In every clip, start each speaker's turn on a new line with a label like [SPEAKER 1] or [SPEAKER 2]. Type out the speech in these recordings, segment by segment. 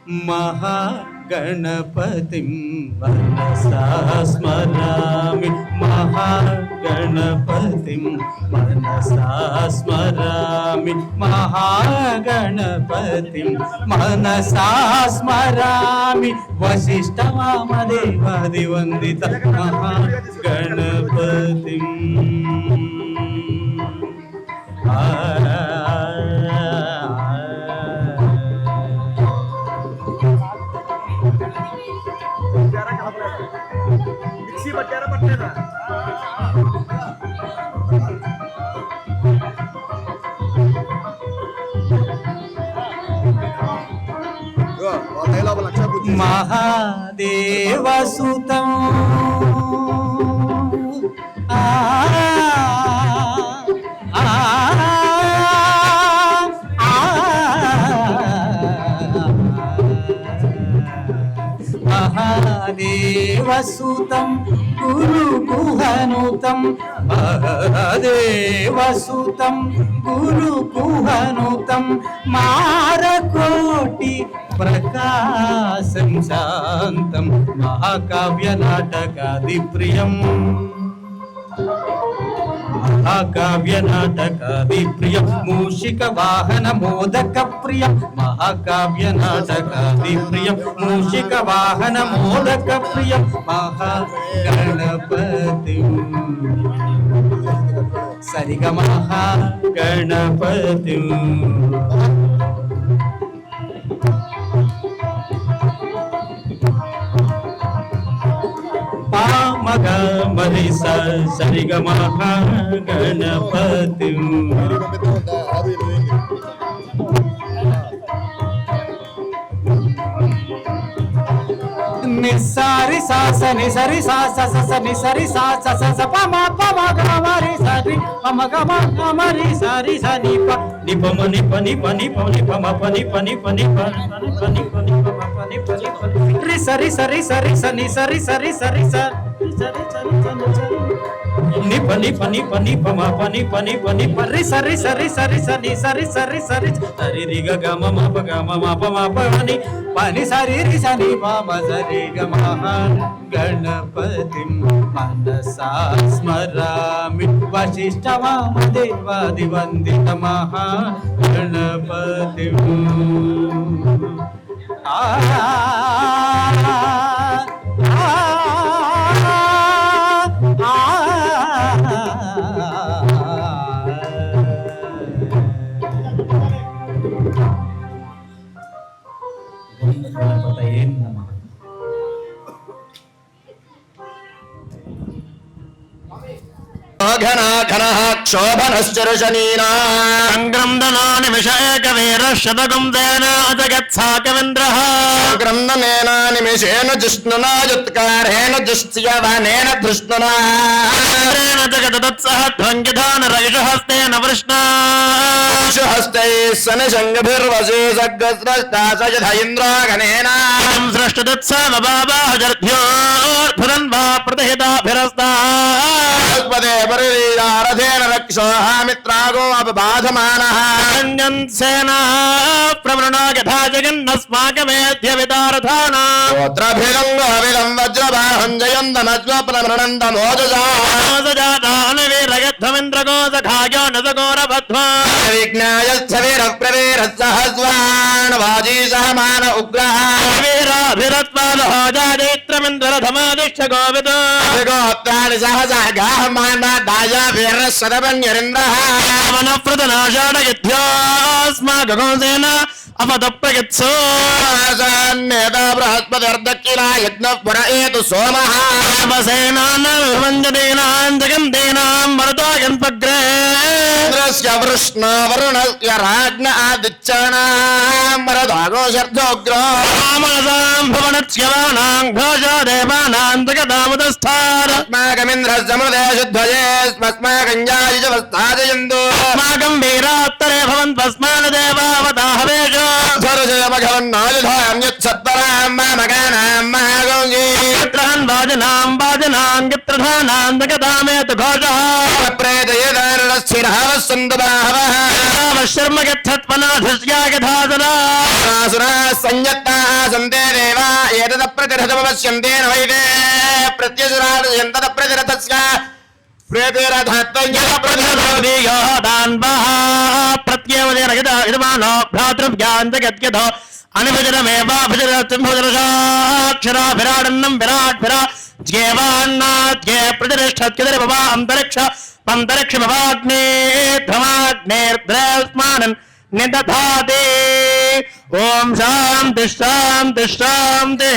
[SPEAKER 1] महागणपतिं मनसा स्मरामि महागणपतिं मनसा स्मरामि महागणपतिं मनसा स्मरामि वसिष्ठवामदेवादिवन्दित महागणपतिम् महादेवसुतं महादेवसुतं गुरुकुहनुतं महादेवसुतं गुरुकुहनुतं मारकोटि प्रकाशं शान्तं महाकाव्यनाटकादिप्रियम् महाकाव्यनाटकादिप्रियं मूषिकवाहनमोदकप्रियं महाकाव्यनाटकादिप्रियं मूषिकवाहनमोदकप्रियं महागणपतिं सरिगमहागणपतिं पामग मरिस सरिगमहागणपतिं निसारि सास निसरि सास सस निसरि सास सस पम पम गमरि सरि पम गम गमरि सरि सनि प निपम निप निप निप निप मप निप निप निप निप निप निप मप निप निप रि सरि सरि सरि सनि सरि सरि सरि सरि सरि सरि निप निप निप निप मप निप निप निप रि सरि सरि सरि सनि सरि सरि सरि सरि रि ग म प म नि pani sari ri sani mama sari ga महागणपतिं मनसा स्मरामि वसिष्ठवामदेवादिवन्दित महागणपतिम् गणपतये नमः।
[SPEAKER 2] घनाघनः क्षोभनश्चरुशनीनां ग्रन्दनो निमिष एकवीरशतगुंसेन जगत्साकविन्द्रः ग्रन्दनेन निमिषेन जिष्णुना युत्कारेण जुष्यवनेन धृष्णुना जगदत्सह ध्वङ्गिधानरैषहस्तेन वृष्णा हस्तैः सनिशङ्गभिर्वशे सग्गस्रष्टा सयध इन्द्रागणेन सृष्टदत्समबाबाहजर्भ्योर्भुरन्वा प्रतिहिताभिरस्ता रथेन रक्षोहामित्रागो अपबाधमानः सेना प्रवृणो यथा जगन्नस्माकमेध्य विदारथाना गोत्रभिलङ्गोऽविलं वज्रबाहं जयन्तमज्वपनमृणन्दमोजजानवीरगद्धमिन्द्रगोसखायो नसगोरभध्वा विज्ञायश्च वीरप्रवीरस्सहस्वान् वाजी सहमान उग्रः वीराभिरत्पादहो जाजैत्रमिन्द्रधमादिश्च गोविदो गोत्राणि सहसा गाहमाना दाया वीरसदवन्यरिन्द्रः वनप्रदनाशाडयध्यास्माकगोसेन अपदप्रगत्सो नेता बृहस्पतिर्दक्षिणा यज्ञपुर एतु सोमः वसेनान्वञ्जनेनां जगन्तेनां मरुतागन्पग्रे इन्द्रस्य वृष्णो वरुणस्य राज्ञ आदित्यनां मरुदागो शर्धोग्रो मनसां भुवनस्यवानां घोषो देवानां जगदामुदस्थास्माकमिन्द्रस्य मृदे शुद्धये स्मस्माकञ्जायिजवस्ताजयन्तु अस्माकं वीरात्तरे भवन् तस्मान् देवावताहवेषु धर्जयमघवन्नायुधान्युत्सत्परां मगानां महागौजी त्रहन् वाजनां वाजनां गित्रधानां जगदामेतु घोषः प्रेतयदानस्य శర్మ గచ్చత్పనాధస్యాగధాసనా సంయత్తాః సంతే దేవా ఏతద ప్రతిరథమవశ్యంతే నైతే ప్రత్యసురాయంతద ప్రతిరథస్య ప్రేతేరథత్వయ్య ప్రతిరథోదియోదాన్వః ప్రత్యేవదేరగదమానో భ్రాతృభ్యాంతగత్యథ అనుభజనమేవాభజనసింహదర్శాక్షరాభిరాడన్నం విరాట్భిరా జ్యేవాన్నాద్యే ప్రతిష్టత్యదరిభవా అంతరిక్ష పంతరిక్షమవాగ్నే ధ్రమాగ్నేర్ద్రస్మానన్ నిదధాతే ఓం శాంతి శాంతి శాంతి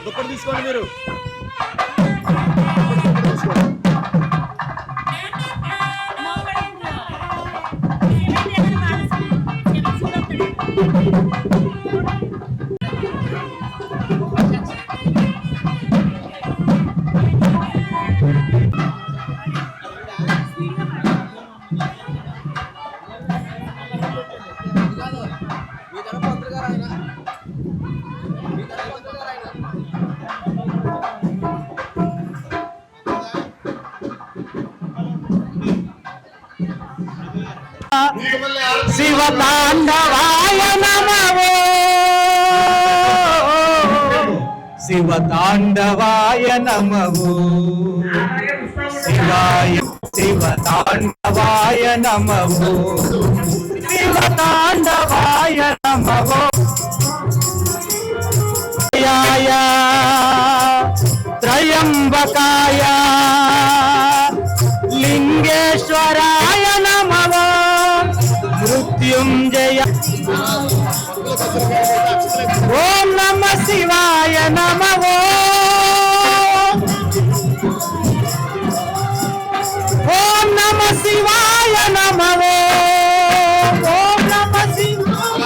[SPEAKER 3] దుప్పటి తీసుకోండి మీరు.
[SPEAKER 1] శివతాండవాయ నమో శివతాండవాయ నమో శివాయ శివతాండవాయ నమో శివతాండవాయ నమో త్రయంబకాయ లింగేశ్వరాయ నమో మృత్యుంజయ ఓం నమ శివాయ నమో ఓం నమ శివాయ నమో ఓం నమ శివాయ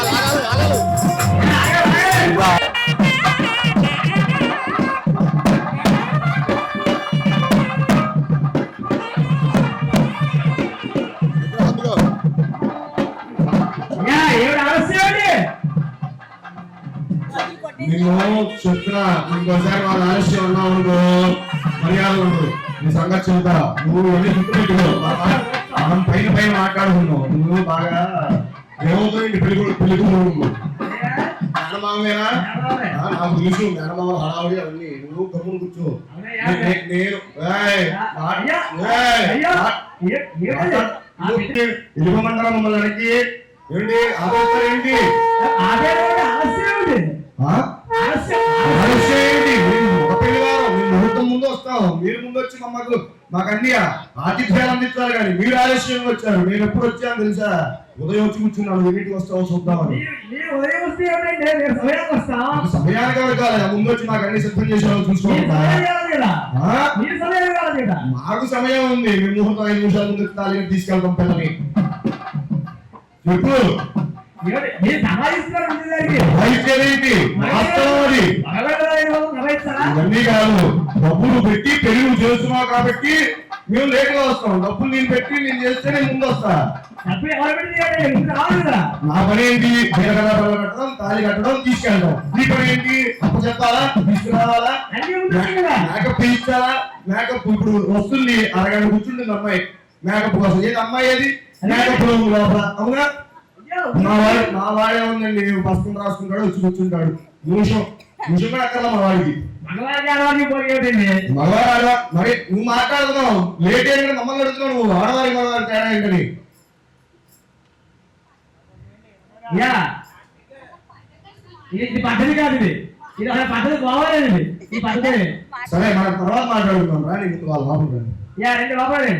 [SPEAKER 3] నేను చెప్తున్నా ఇంకోసారి వాళ్ళ ఆలస్యం ఉన్నావు అనుకో మర్యాద ఉండదు. నీ సంగతి చెబుతా. నువ్వు అన్ని గుర్తుపెట్టుకో. మనం పైన పైన మాట్లాడుకున్నావు. నువ్వు బాగా ఏమవుతుంది పెళ్లి మేనమామేనా నాకు తెలుసు. మేనమామ హడావుడి అవన్నీ నువ్వు గమ్మును కూర్చో. నేను ఇలువ మండలం మమ్మల్ని అడిగి ఏంటి ఆలోచన ఏంటి ఆలస్యం ఏంటి? ముహూర్తం ముందు వస్తాం, మీరు ముందు వచ్చి మాకు అన్ని ఆతిథ్యాలు అందించాలి. కానీ మీరు ఆలస్యంగా వచ్చారు. నేను ఎప్పుడు వచ్చాను తెలుసా? ఉదయం వచ్చి కూర్చున్నాను, ఎన్నింటికి వస్తావో చూద్దామని. సమయానికి కాలేదు, ముందు వచ్చి మాకు అన్ని సిద్ధం చేసేవాళ్ళు చూసుకోకుండా. మాకు సమయం ఉంది, మేము ముహూర్తం 5 నిమిషాల ముందు తాళి తీసుకెళ్తాం పిల్లని. చెప్పు ఇవన్నీ కాదు, డబ్బులు పెట్టి పెళ్లి చేస్తున్నావు కాబట్టి మేము లేట్గా వస్తాం. డబ్బులు నేను పెట్టి నేను చేస్తే నేను ముందు వస్తా. నా పని ఏంటి? కట్టడం, తాళి కట్టడం, తీసుకెళ్ళడం. నీ పని ఏంటి? అప్పు చెప్పాలా, తీసుకురావాలా, మేకప్ చేయించాలా? మేకప్ ఇప్పుడు వస్తుంది, అరగంట కూర్చుంటుంది అమ్మాయి మేకప్ కోసం. ఏది అమ్మాయి అది మేకప్ లోపల? అవునా? మా వాడే ఉందండి, పసుపు రాసుకుంటాడు, వచ్చి కూర్చుంటాడు. నిమిషం కూడా అక్కర్లా మా వాడికి. మగవాడు మరి నువ్వు మాట్లాడుతున్నావు, లేట్ అయ్యి మమ్మల్ని అడుగుతున్నావు. నువ్వు ఆడవారి మగవారి తేడా ఏంటని?
[SPEAKER 4] ఇది పద్ధతి కాదు, ఇది అసలు పద్ధతి బాగోలేదండి. ఈ పద్ధతి
[SPEAKER 3] సరే, మన తర్వాత మాట్లాడుతున్నాం. రా నీకు వాళ్ళ లోపల
[SPEAKER 4] రండి బాబాయ్.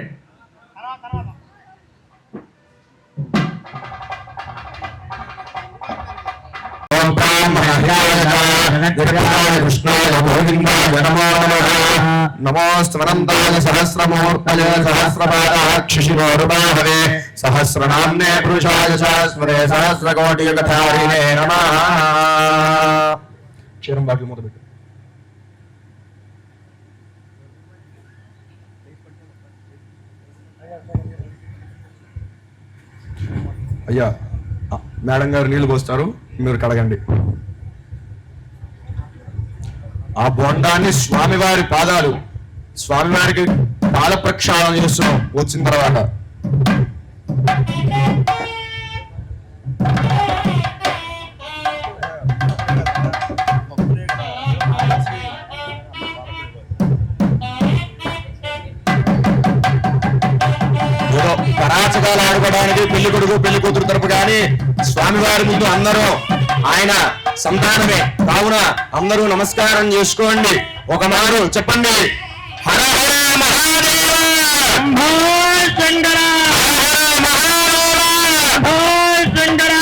[SPEAKER 5] నమోస్తనంతాయ సహస్రమూర్తయ సహస్రపాదాక్షిశిరోరుబాహవే సహస్రనామ్నే పురుషాయ శాశ్వతే సహస్రకోటియుగధారిణే నమః. క్షీరం బాటిల్ మొదలుపెట్టు. అయ్యా, మేడం గారు నీళ్లు పోస్తారు, మీరు కడగండి. ఆ బొండాన్ని స్వామివారి పాదాలు, స్వామివారికి పాద ప్రక్షాళన చేస్తున్నాం వచ్చిన తర్వాత. ఏదో పరాచకాలు ఆడుకోవడానికి పెళ్లి కొడుకు పెళ్లి కూతురు తరపు కానీ స్వామివారి ముందు అందరూ ఆయన సంతానమే కావున అందరూ నమస్కారం చేసుకోండి. ఒక మారు చెప్పండి, హర హర మహాదేవ శంభో శంకర, హర హర మహాదేవ శంభో శంకర.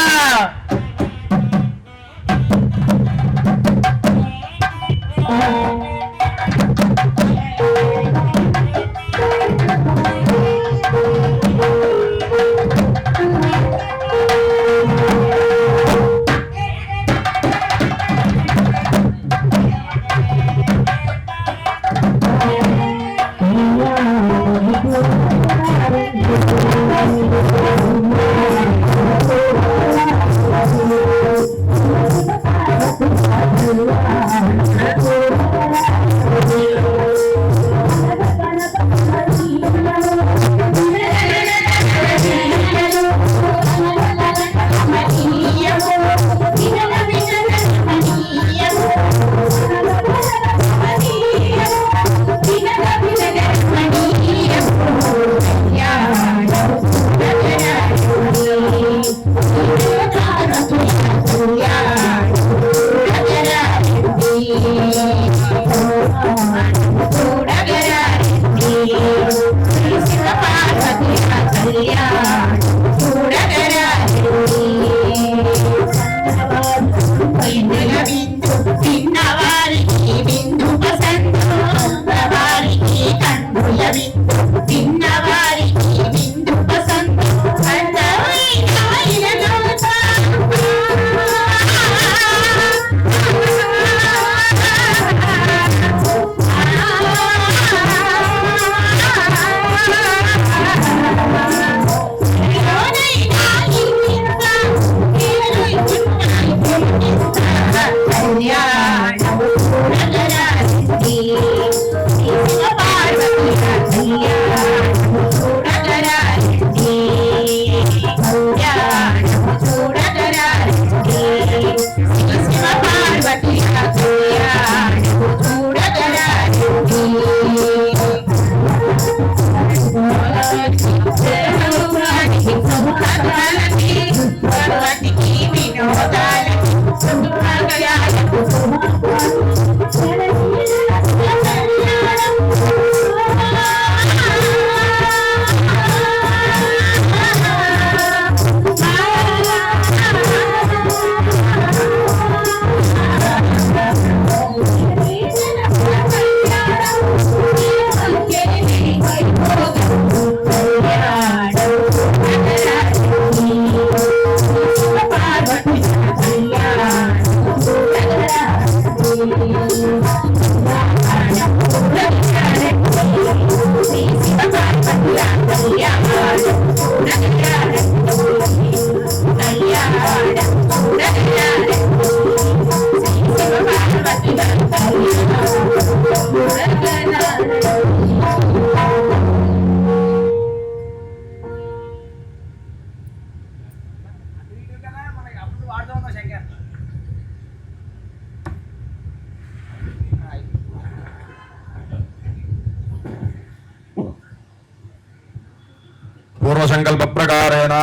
[SPEAKER 5] పూర్వసంకల్ప ప్రకారేణ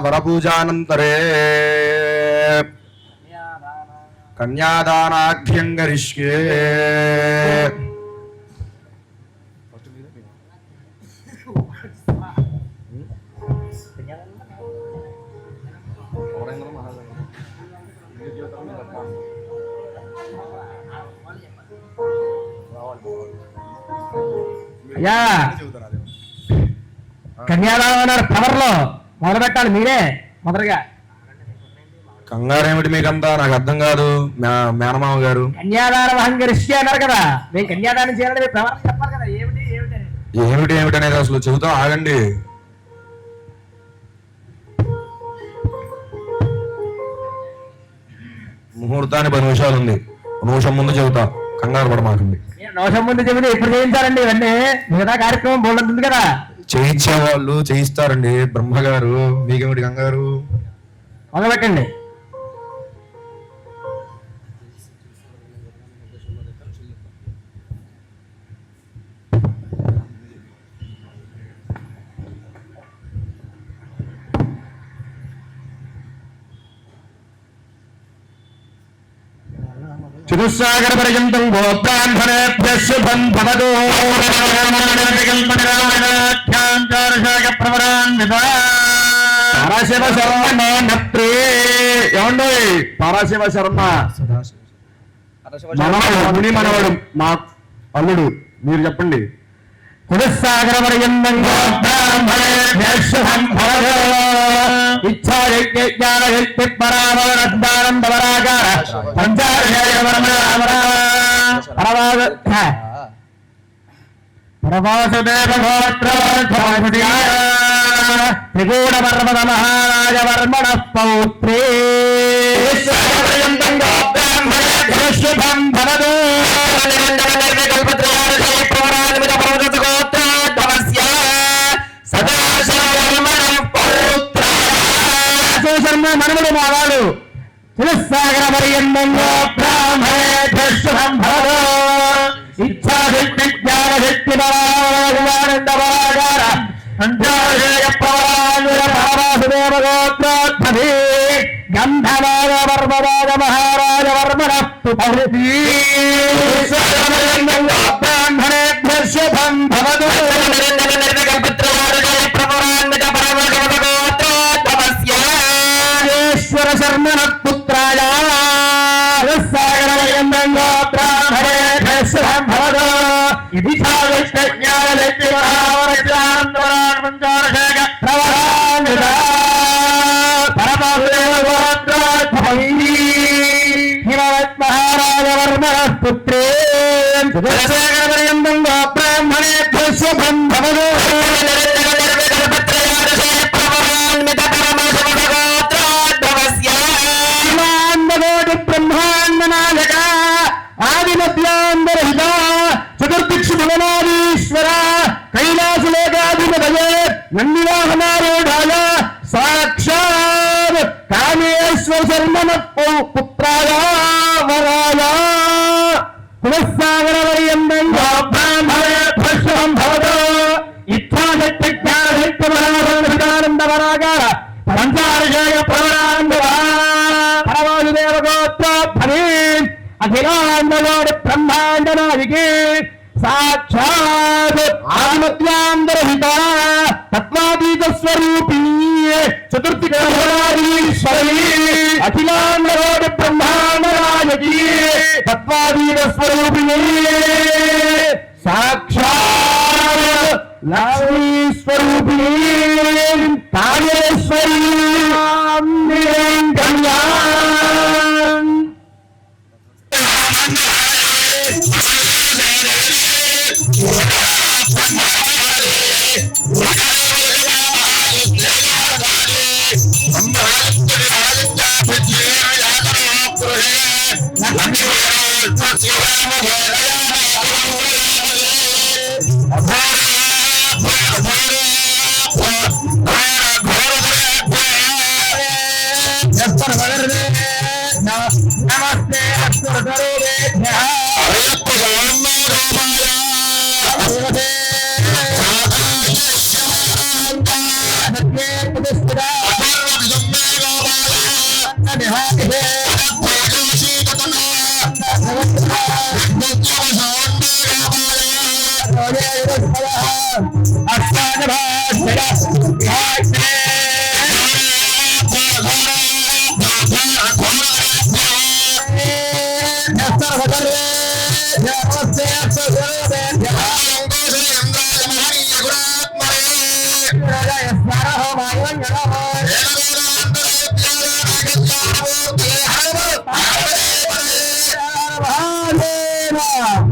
[SPEAKER 5] వరపూజానంతరే కన్యాదానాఖ్యం కరిష్యే.
[SPEAKER 4] అయ్యా కన్యాదానం పవర్ లో మొదలు పెట్టాలి మీరే మొదలుగా.
[SPEAKER 5] కంగారేమిటి మీకంతా? నాకు అర్థం కాదు. మేనమామ గారు
[SPEAKER 4] కన్యాదానం అహంకరిష్టి అన్నారు కదా, మేము కన్యాదానం చేయాలని ప్రవర్ చెప్పాలి కదా. ఏమిటి
[SPEAKER 5] ఏమిటి అనేది అసలు చెబుతాం, ఆగండి. ముహూర్తానికి 10 నిమిషాలు ఉంది. 1 నిమిషం ముందు చెబుతా, కంగారు పడమాకండి.
[SPEAKER 4] నిమిషం ముందు చెబితే ఇప్పుడు చేయించాలండి ఇవన్నీ. మిగతా కార్యక్రమం బోల్డంటుంది కదా.
[SPEAKER 5] చేయించే వాళ్ళు చేయిస్తారండి. బ్రహ్మగారు మీకేమిటి కంగారు?
[SPEAKER 4] మొదలుపెట్టండి.
[SPEAKER 2] చతుస్సాగర పర్యంతం గోబ్రాహ్మణేభ్యః శుభం భవతు.
[SPEAKER 5] పరశివ శర్మ నత్రే. ఏమండి పరశివ శర్మ ముని మనవడు, మా అల్లుడు. మీరు చెప్పండి.
[SPEAKER 4] చతుస్సాగర పర్యంతం గోబ్రాహ్మణేభ్యః శుభం భవతు. ఇచ్ఛా జ్ఞాన శక్తి పరామరానంద పరాకార పంచాక్షర పరవాసుదేవ గోత్రోద్భవతియా త్రిగూఢ పర్వత మహారాజ వర్మణ పౌత్రే. శుభం భవతు. శర్మ మనముడు మావాడు. చతుస్సాగర పర్యంతంలో బ్రాహ్మణేభ్యః శుభం భవతు. ఇచ్ఛాశక్తి జ్ఞానశక్తి పరానంద పరాకార పంచాశేయ ప్రవరాన్విత పరవాసుదేవ గోత్రోద్భవి గంధమాల వర్మరాజ మహారాజ వర్మణ బ్రాహ్మణేభ్యః శుభం భవతు. శర్మణ పుత్రాయ సాగర బ్రాహ్మణేభ్యః శుభం భవతు. ఇది జ్ఞానశక్తి ప్రవరాన్విత పరమదేవ గోత్రోద్భవి హిమవత్ మహారాజ వర్మణ పుత్రే. సాగర పర్యంతం బ్రాహ్మణేభ్యః శుభం భవతు. బ్రహ్మాండ నాయక ఆదిమధ్యాంబరహిత చతుర్దిక్షు భువనాధీశ్వర కైలాసలోకాధిపతయే నందివాహనారూఢాయ సాక్షాత్ కామేశ్వర శర్మణ పుత్రాయ వరాయ. పునఃసాగర పర్యంతం బ్రాహ్మణేభ్యః శుభం భవతు. ఇచ్ఛాశక్తి జ్ఞానశక్తి పరానంద పరాకార పంచాశేయ ప్రవరాన్విత పరవాసుదేవ గోత్రోద్భవి అఖిలాండలోడి బ్రహ్మాండ నాయకి సాక్షాత్ ఆదిమత్యాంతరహిత తత్వాతీత స్వరూపిణి చతుర్థికీశ్వరి అఖిలాండలోడి బ్రహ్మాండ నాయకి తత్వాతీత స్వరూపిణి సాక్షాత్ లక్ష్మీ స్వరూపిణి కాళేశ్వరి కళ్యాణ్.
[SPEAKER 6] గోవింద